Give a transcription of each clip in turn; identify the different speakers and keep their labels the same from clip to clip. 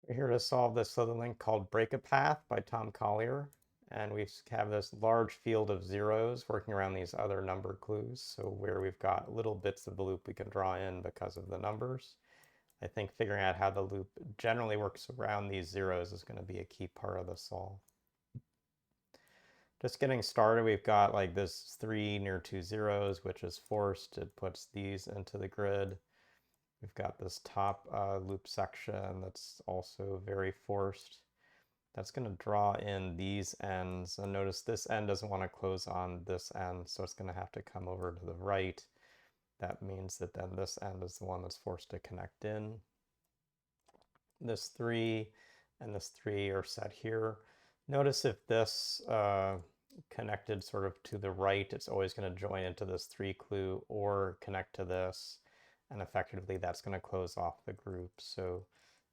Speaker 1: We're here to solve this Slitherlink called Break a Path by Tom Collyer. And we have this large field of zeros working around these other number clues. So where we've got little bits of the loop we can draw in because of the numbers. I think figuring out how the loop generally works around these zeros is going to be a key part of the solve. Just getting started, we've got like this 3 near 2 zeros, which is forced. It puts these into the grid. We've got this top loop section that's also very forced. That's going to draw in these ends. And notice this end doesn't want to close on this end, so it's going to have to come over to the right. That means that then this end is the one that's forced to connect in. This 3 and this 3 are set here. Notice if this connected sort of to the right, it's always going to join into this 3 clue or connect to this. And effectively that's going to close off the group. So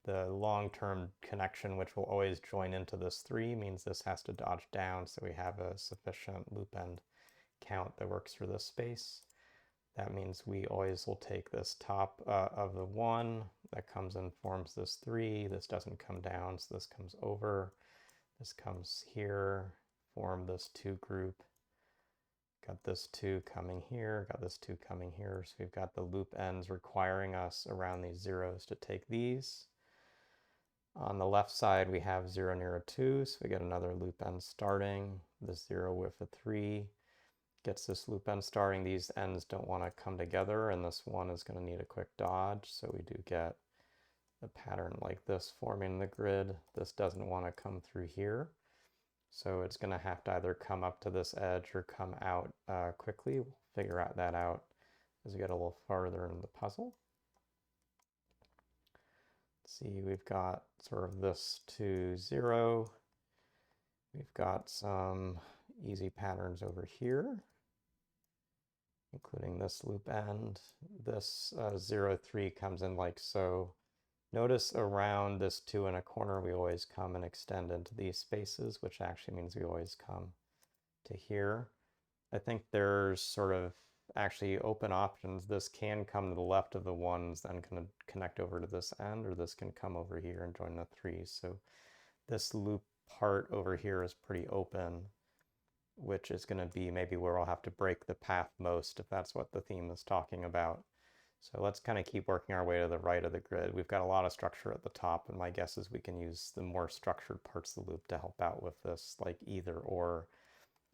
Speaker 1: the long-term connection, which will always join into this 3, means this has to dodge down, so we have a sufficient loop end count that works for this space. That means we always will take this top of the 1 that comes and forms this 3. This doesn't come down, so this comes over. This comes here, form this 2 group. Got this 2 coming here, got this 2 coming here. So we've got the loop ends requiring us around these zeros to take these. On the left side, we have 0 near a 2, so we get another loop end starting. This 0 with a 3 gets this loop end starting. These ends don't want to come together, and this 1 is going to need a quick dodge, so we do get a pattern like this forming the grid. This doesn't want to come through here, so it's going to have to either come up to this edge or come out quickly. We'll figure that out as we get a little farther in the puzzle. See, we've got sort of this to 0. We've got some easy patterns over here, including this loop end. This 0, 3 comes in like so. Notice around this 2 in a corner, we always come and extend into these spaces, which actually means we always come to here. I think there's sort of actually open options. This can come to the left of the 1s, then can connect over to this end, or this can come over here and join the 3s. So this loop part over here is pretty open, which is going to be maybe where I'll have to break the path most if that's what the theme is talking about. So let's kind of keep working our way to the right of the grid. We've got a lot of structure at the top, and my guess is we can use the more structured parts of the loop to help out with this like either or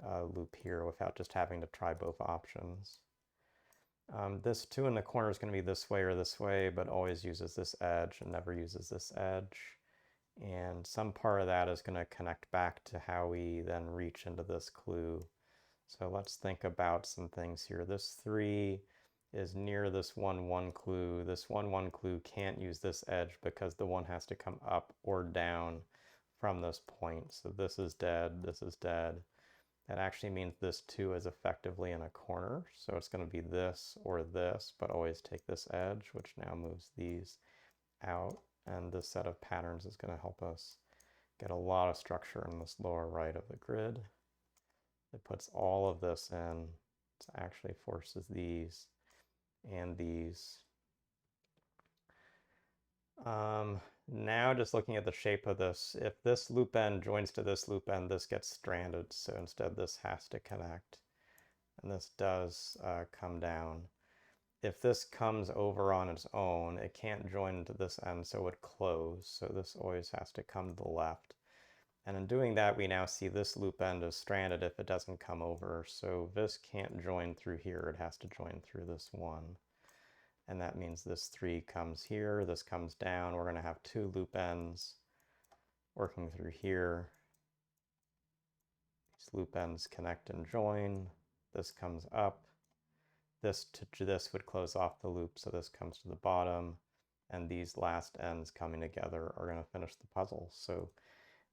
Speaker 1: loop here without just having to try both options. This 2 in the corner is going to be this way or this way, but always uses this edge and never uses this edge. And some part of that is going to connect back to how we then reach into this clue. So let's think about some things here. This 3 is near this 1, 1 clue. This 1, 1 clue can't use this edge because the 1 has to come up or down from this point. So this is dead, this is dead. That actually means this 2 is effectively in a corner, so it's going to be this or this, but always take this edge, which now moves these out, and this set of patterns is going to help us get a lot of structure in this lower right of the grid. It puts all of this in, it actually forces these and these. Now just looking at the shape of this, if this loop end joins to this loop end, this gets stranded, so instead this has to connect, and this does come down. If this comes over on its own, it can't join to this end, so it would close, so this always has to come to the left. And in doing that, we now see this loop end is stranded if it doesn't come over, so this can't join through here, it has to join through this 1. And that means this 3 comes here, this comes down. We're going to have 2 loop ends working through here. These loop ends connect and join. This comes up. This to this would close off the loop, so this comes to the bottom. And these last ends coming together are going to finish the puzzle. So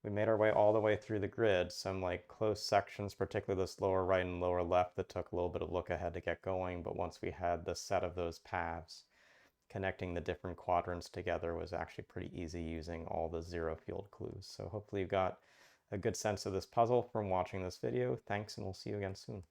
Speaker 1: we made our way all the way through the grid. Some like close sections, particularly this lower right and lower left, that took a little bit of look ahead to get going. But once we had the set of those paths, connecting the different quadrants together was actually pretty easy using all the 0 field clues. So hopefully you got a good sense of this puzzle from watching this video. Thanks, and we'll see you again soon.